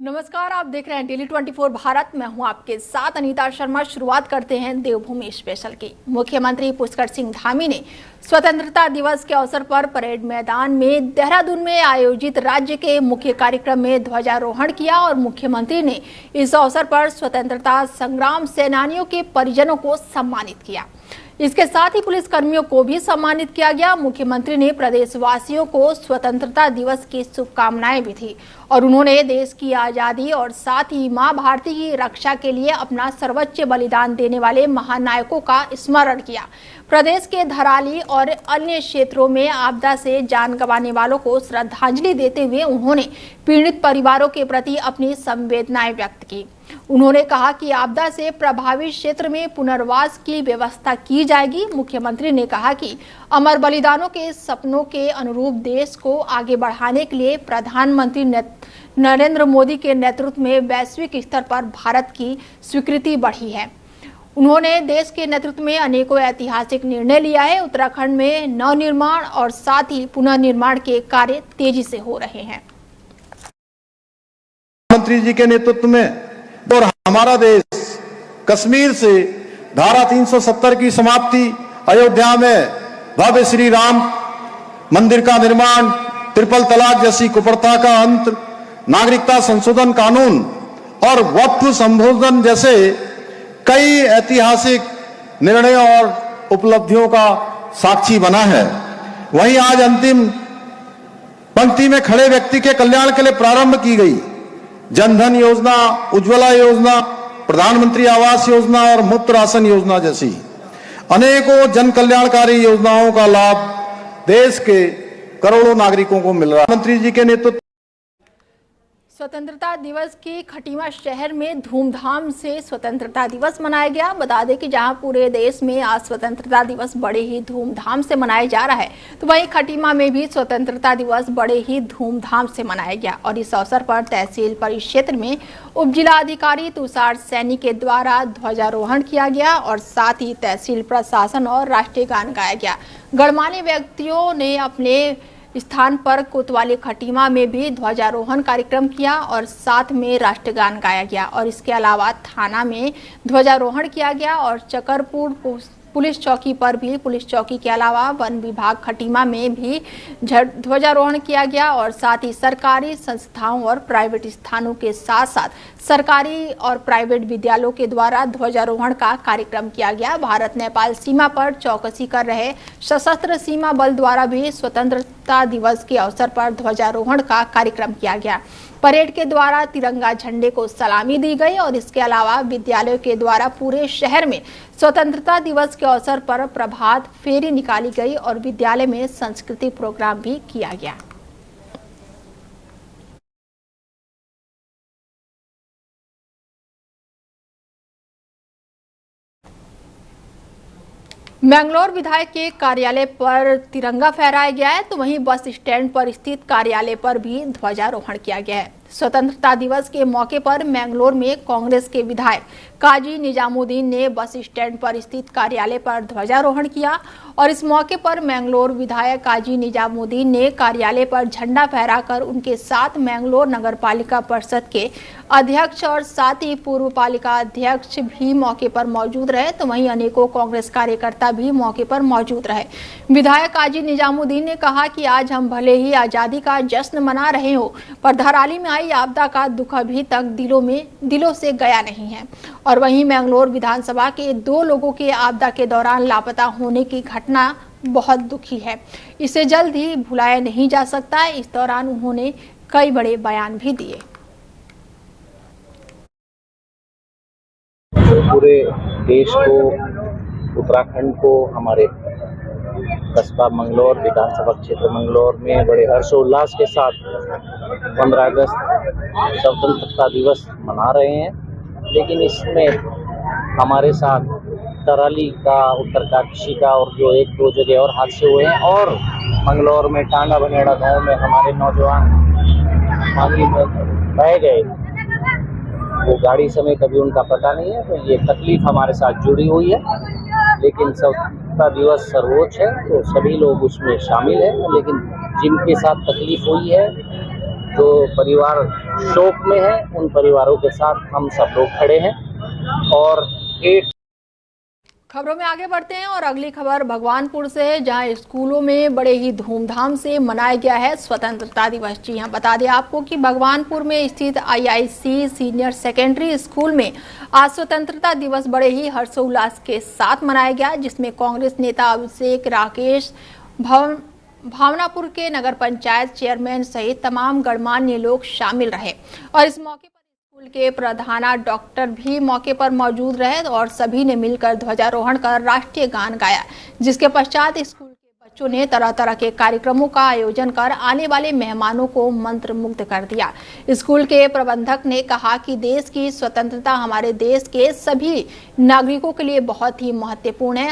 नमस्कार, आप देख रहे हैं डेली 24 भारत। मैं हूं आपके साथ अनीता शर्मा। शुरुआत करते हैं देवभूमि स्पेशल की। मुख्यमंत्री पुष्कर सिंह धामी ने स्वतंत्रता दिवस के अवसर पर परेड मैदान में देहरादून में आयोजित राज्य के मुख्य कार्यक्रम में ध्वजारोहण किया और मुख्यमंत्री ने इस अवसर पर स्वतंत्रता संग्राम सेनानियों के परिजनों को सम्मानित किया। इसके साथ ही पुलिस कर्मियों को भी सम्मानित किया गया। मुख्यमंत्री ने प्रदेशवासियों को स्वतंत्रता दिवस की शुभकामनाएं भी दी और उन्होंने देश की आजादी और साथ ही मां भारती की रक्षा के लिए अपना सर्वोच्च बलिदान देने वाले महानायकों का स्मरण किया। प्रदेश के धराली और अन्य क्षेत्रों में आपदा से जान गंवाने वालों को श्रद्धांजलि देते हुए उन्होंने पीड़ित परिवारों के प्रति अपनी संवेदनाएं व्यक्त की। उन्होंने कहा कि आपदा से प्रभावित क्षेत्र में पुनर्वास की व्यवस्था की जाएगी। मुख्यमंत्री ने कहा कि अमर बलिदानों के सपनों के अनुरूप देश को आगे बढ़ाने के लिए प्रधानमंत्री नरेंद्र मोदी के नेतृत्व में वैश्विक स्तर पर भारत की स्वीकृति बढ़ी है। उन्होंने देश के नेतृत्व में अनेकों ऐतिहासिक निर्णय लिया है। उत्तराखंड में नवनिर्माण और साथ ही पुनर्निर्माण के कार्य तेजी से हो रहे हैं। प्रधानमंत्री जी के नेतृत्व में और हमारा देश कश्मीर से धारा 370 की समाप्ति, अयोध्या में भव्य श्री राम मंदिर का निर्माण, ट्रिपल तलाक जैसी कुप्रथा का अंत, नागरिकता संशोधन कानून और वक्फ संशोधन जैसे कई ऐतिहासिक निर्णयों और उपलब्धियों का साक्षी बना है। वहीं आज अंतिम पंक्ति में खड़े व्यक्ति के कल्याण के लिए प्रारंभ की गई जनधन योजना, उज्ज्वला योजना, प्रधानमंत्री आवास योजना और मुफ्त राशन योजना जैसी अनेकों जन कल्याणकारी योजनाओं का लाभ देश के करोड़ों नागरिकों को मिल रहा है। प्रधानमंत्री जी के नेतृत्व स्वतंत्रता दिवस की खटीमा शहर में धूमधाम से स्वतंत्रता दिवस मनाया गया। बता दें कि जहां पूरे देश में आज स्वतंत्रता दिवस बड़े ही धूमधाम से मनाया जा रहा है, तो वहीं खटीमा में भी स्वतंत्रता दिवस बड़े ही धूमधाम से मनाया गया और इस अवसर पर तहसील परिक्षेत्र में उप जिला अधिकारी तुषार सैनी के द्वारा ध्वजारोहण किया गया और साथ ही तहसील प्रशासन और राष्ट्रीय गान गाया गया। गणमान्य व्यक्तियों ने अपने स्थान पर कोतवाली खटीमा में भी ध्वजारोहण कार्यक्रम किया और साथ में राष्ट्रगान गाया गया और इसके अलावा थाना में ध्वजारोहण किया गया और चकरपुर पुलिस चौकी पर भी पुलिस चौकी के अलावा वन विभाग खटीमा में भी ध्वजारोहण किया गया और साथ ही सरकारी संस्थाओं और प्राइवेट स्थानों के साथ साथ सरकारी और प्राइवेट विद्यालयों के द्वारा ध्वजारोहण का कार्यक्रम किया गया। भारत नेपाल सीमा पर चौकसी कर रहे सशस्त्र सीमा बल द्वारा भी स्वतंत्रता दिवस के अवसर पर ध्वजारोहण का कार्यक्रम किया गया। परेड के द्वारा तिरंगा झंडे को सलामी दी गई और इसके अलावा विद्यालयों के द्वारा पूरे शहर में स्वतंत्रता दिवस के अवसर पर प्रभात फेरी निकाली गई और विद्यालय में सांस्कृतिक प्रोग्राम भी किया गया। मैंगलोर विधायक के कार्यालय पर तिरंगा फहराया गया है, तो वहीं बस स्टैंड पर स्थित कार्यालय पर भी ध्वजारोहण किया गया है। स्वतंत्रता दिवस के मौके पर मैंगलोर में कांग्रेस के विधायक काजी निजामुद्दीन ने बस स्टैंड पर स्थित कार्यालय पर ध्वजारोहण किया और इस मौके पर मैंगलोर विधायक काजी निजामुद्दीन ने कार्यालय पर झंडा फहराकर उनके साथ मैंगलोर नगर पालिका परिषद के अध्यक्ष और साथ ही पूर्व पालिका अध्यक्ष भी मौके पर मौजूद रहे, तो वहीं अनेकों कांग्रेस कार्यकर्ता भी मौके पर मौजूद रहे। विधायक काजी निजामुद्दीन ने कहा कि आज हम भले ही आजादी का जश्न मना रहे हो, पर धराली में आई आपदा का दुख अभी तक दिलों से गया नहीं है। और वहीं मैंगलोर विधानसभा के 2 लोगों के आपदा के दौरान लापता होने की घटना बहुत दुखी है, इसे जल्द ही भुलाया नहीं जा सकता। इस दौरान उन्होंने कई बड़े बयान भी दिए। पूरे देश को, उत्तराखंड को, हमारे कस्बा मंगलौर, विधानसभा क्षेत्र मंगलौर में बड़े हर्षोल्लास के साथ 15 अगस्त स्वतंत्रता दिवस मना रहे हैं। लेकिन इसमें हमारे साथ तराली का, उत्तरकाशी का और जो 1-2 जगह और हादसे हुए हैं और मंगलौर में टांडा बनेड़ा गाँव में हमारे नौजवान पानी में बह गए, वो गाड़ी समेत अभी उनका पता नहीं है, तो ये तकलीफ हमारे साथ जुड़ी हुई है। लेकिन स्वतंत्रता दिवस सर्वोच्च है तो सभी लोग उसमें शामिल हैं, लेकिन जिनके साथ तकलीफ हुई है, जो परिवार शोक में हैं, उन परिवारों के साथ हम सब लोग खड़े हैं। और एक खबरों में आगे बढ़ते हैं और अगली खबर भगवानपुर से है, जहां स्कूलों में बड़े ही धूमधाम से मनाया गया है स्वतंत्रता दिवस। जी हां, बता दें आपको कि भगवानपुर में स्थित आईआईसी सीनियर सेकेंडरी स्कूल में आज स्वतंत्रता दिवस बड़े ही हर्षोल्लास के साथ मनाया गया, जिसमें कांग्रेस नेता अभिषेक राकेश, भावनापुर के नगर पंचायत चेयरमैन सहित तमाम गणमान्य लोग शामिल रहे। और इस मौके पर स्कूल के प्रधाना डॉक्टर भी मौके पर मौजूद रहे और सभी ने मिलकर ध्वजारोहण कर राष्ट्रीय गान गाया, जिसके पश्चात स्कूल के बच्चों ने तरह तरह के कार्यक्रमों का आयोजन कर आने वाले मेहमानों को मंत्रमुग्ध कर दिया। स्कूल के प्रबंधक ने कहा कि देश की स्वतंत्रता हमारे देश के सभी नागरिकों के लिए बहुत ही महत्वपूर्ण है।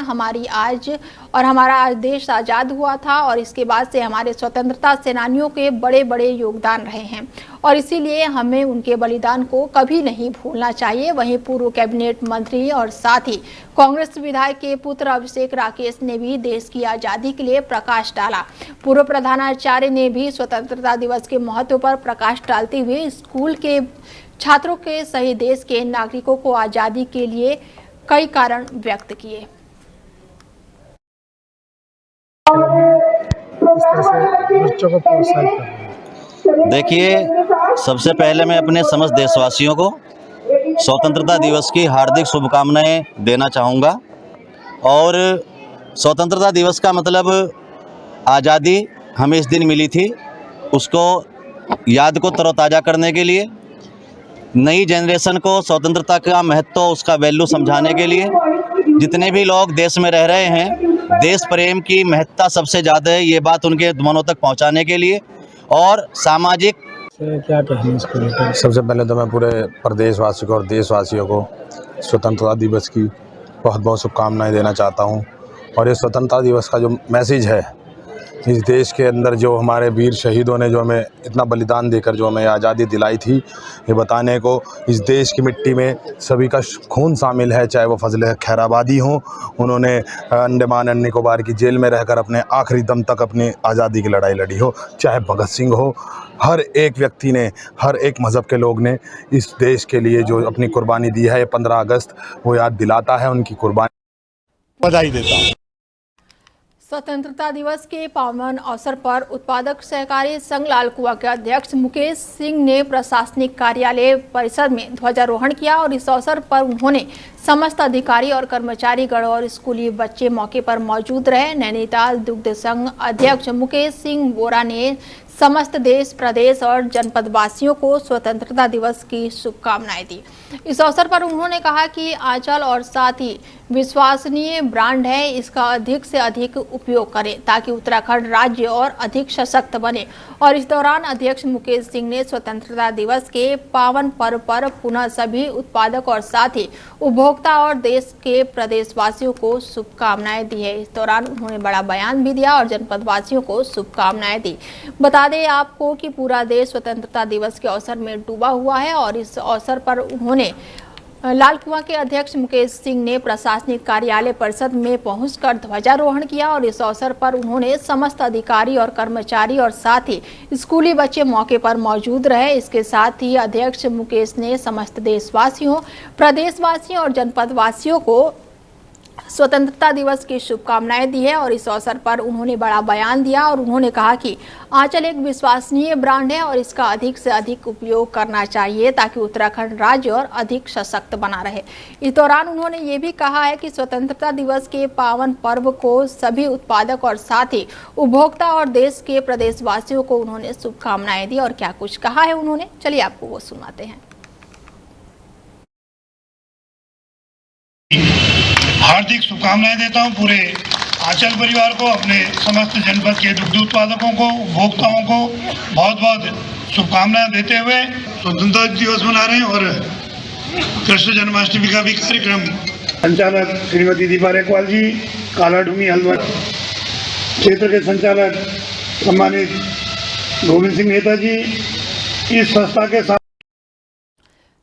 हमारा आज देश आज़ाद हुआ था और इसके बाद से हमारे स्वतंत्रता सेनानियों के बड़े बड़े योगदान रहे हैं और इसीलिए हमें उनके बलिदान को कभी नहीं भूलना चाहिए। वहीं पूर्व कैबिनेट मंत्री और साथ ही कांग्रेस विधायक के पुत्र अभिषेक राकेश ने भी देश की आज़ादी के लिए प्रकाश डाला। पूर्व प्रधानाचार्य ने भी स्वतंत्रता दिवस के महत्व पर प्रकाश डालते हुए स्कूल के छात्रों के सहित देश के नागरिकों को आज़ादी के लिए कई कारण व्यक्त किए। देखिए, सबसे पहले मैं अपने समस्त देशवासियों को स्वतंत्रता दिवस की हार्दिक शुभकामनाएं देना चाहूँगा। और स्वतंत्रता दिवस का मतलब आज़ादी हमें इस दिन मिली थी, उसको याद को तरोताज़ा करने के लिए, नई जनरेशन को स्वतंत्रता का महत्व, उसका वैल्यू समझाने के लिए, जितने भी लोग देश में रह रहे हैं देश प्रेम की महत्ता सबसे ज़्यादा है, ये बात उनके मनों तक पहुंचाने के लिए। और सामाजिक क्या कहना इसको लेकर? सबसे पहले तो मैं पूरे प्रदेशवासियों को और देशवासियों को स्वतंत्रता दिवस की बहुत बहुत शुभकामनाएं देना चाहता हूं। और ये स्वतंत्रता दिवस का जो मैसेज है, इस देश के अंदर जो हमारे वीर शहीदों ने जो हमें इतना बलिदान देकर जो हमें आज़ादी दिलाई थी, ये बताने को इस देश की मिट्टी में सभी का खून शामिल है। चाहे वो फजल खैराबादी हों, उन्होंने अंडमान एंड निकोबार की जेल में रहकर अपने आखिरी दम तक अपनी आज़ादी की लड़ाई लड़ी हो, चाहे भगत सिंह हो, हर एक व्यक्ति ने, हर एक मज़हब के लोग ने इस देश के लिए जो अपनी कुर्बानी दी है, ये 15 अगस्त वो याद दिलाता है, उनकी कुर्बानी बधाई देता हूँ। स्वतंत्रता दिवस के पावन अवसर पर उत्पादक सहकारी संघ लालकुआं के अध्यक्ष मुकेश सिंह ने प्रशासनिक कार्यालय परिसर में ध्वजारोहण किया और इस अवसर पर उन्होंने समस्त अधिकारी और कर्मचारीगण और स्कूली बच्चे मौके पर मौजूद रहे। नैनीताल दुग्ध संघ अध्यक्ष मुकेश सिंह बोरा ने समस्त देश, प्रदेश और जनपद वासियों को स्वतंत्रता दिवस की शुभकामनाएं दी। इस अवसर पर उन्होंने कहा कि आंचल और साथ ही विश्वसनीय ब्रांड है, इसका अधिक से अधिक उपयोग करें ताकि उत्तराखंड राज्य और अधिक सशक्त बने। और इस दौरान अध्यक्ष मुकेश सिंह ने स्वतंत्रता दिवस के पावन पर्व पर पुनः सभी उत्पादक और साथ ही उपभोक्ता और देश के प्रदेशवासियों को शुभकामनाएं दी है। इस दौरान उन्होंने बड़ा बयान भी दिया और जनपद वासियों को शुभकामनाएं दी। बता दें आपको कि पूरा देश स्वतंत्रता दिवस के अवसर में डूबा हुआ है और इस अवसर पर उन्होंने लालकुआं के अध्यक्ष मुकेश सिंह ने प्रशासनिक कार्यालय परिषद में पहुंचकर ध्वजारोहण किया और इस अवसर पर उन्होंने समस्त अधिकारी और कर्मचारी और साथ ही स्कूली बच्चे मौके पर मौजूद रहे। इसके साथ ही अध्यक्ष मुकेश ने समस्त देशवासियों, प्रदेशवासियों और जनपद वासियों को स्वतंत्रता दिवस की शुभकामनाएं दी है और इस अवसर पर उन्होंने बड़ा बयान दिया और उन्होंने कहा कि आंचल एक विश्वसनीय ब्रांड है और इसका अधिक से अधिक उपयोग करना चाहिए ताकि उत्तराखंड राज्य और अधिक सशक्त बना रहे। इस दौरान उन्होंने ये भी कहा है कि स्वतंत्रता दिवस के पावन पर्व को सभी उत्पादक और साथ ही उपभोक्ता और देश के प्रदेशवासियों को उन्होंने शुभकामनाएं दी। और क्या कुछ कहा है उन्होंने, चलिए आपको वो सुनाते हैं। हार्दिक शुभकामनाएं देता हूं पूरे आंचल परिवार को, अपने समस्त जनपद के दुग्ध उत्पादकों को, उपभोक्ताओं को बहुत बहुत शुभकामनाएं देते हुए स्वतंत्रता दिवस मना रहे हैं। और कृष्ण जन्माष्टमी का भी कार्यक्रम संचालक श्रीमती दीपा रेखवाल जी, कालाडूंगी हलवा क्षेत्र के संचालक सम्मानित गोविंद सिंह नेता जी, इस संस्था के साथ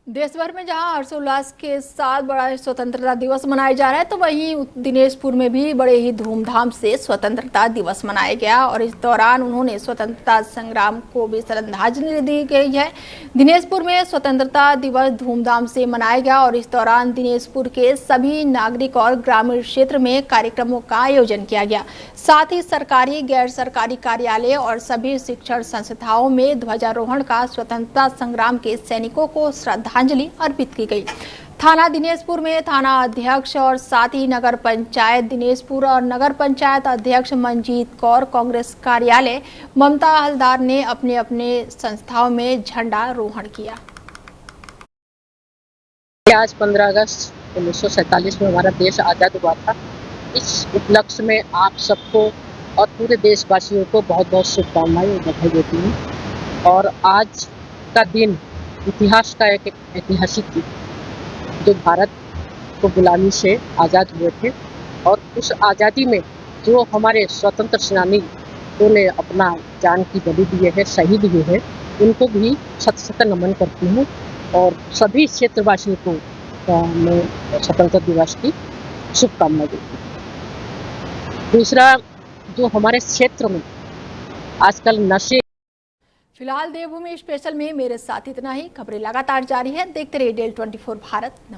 देश भर में जहां हर्षोल्लास के साथ बड़ा स्वतंत्रता दिवस मनाया जा रहा है, तो वहीं दिनेशपुर में भी बड़े ही धूमधाम से स्वतंत्रता दिवस मनाया गया और इस दौरान उन्होंने स्वतंत्रता संग्राम को भी श्रद्धांजलि दी गई है। दिनेशपुर में स्वतंत्रता दिवस धूमधाम से मनाया गया और इस दौरान दिनेशपुर के सभी नागरिक और ग्रामीण क्षेत्र में कार्यक्रमों का आयोजन किया गया। साथ ही सरकारी, गैर सरकारी कार्यालय और सभी शिक्षण संस्थाओं में ध्वजारोहण का स्वतंत्रता संग्राम के सैनिकों को श्रद्धांजलि अर्पित की गई। थाना दिनेशपुर में थाना अध्यक्ष और साथ ही नगर पंचायत दिनेशपुर और नगर पंचायत अध्यक्ष मंजीत कौर, कांग्रेस कार्यालय ममता हलदार ने अपने अपने संस्थाओं में झंडारोहण किया। आज 15 अगस्त 1947 में हमारा देश आज़ाद हुआ था। इस उपलक्ष्य में आप सबको और पूरे देशवासियों को बहुत बहुत शुभकामनाएं और बधाई देती हूँ। और आज का दिन इतिहास का एक ऐतिहासिक दिन, जो भारत को गुलामी से आज़ाद हुए थे और उस आज़ादी में जो हमारे स्वतंत्र सेनानियों ने अपना जान की बलि दिए है, शहीद हुए हैं, उनको भी शत शत नमन करती हूँ और सभी क्षेत्रवासियों को मैं स्वतंत्रता दिवस की शुभकामनाएं देती हूँ। दूसरा, जो हमारे क्षेत्र में आजकल नशे। फिलहाल देवभूमि स्पेशल में मेरे साथ इतना ही। खबरें लगातार जारी है, देखते रहिए डेल 24 भारत।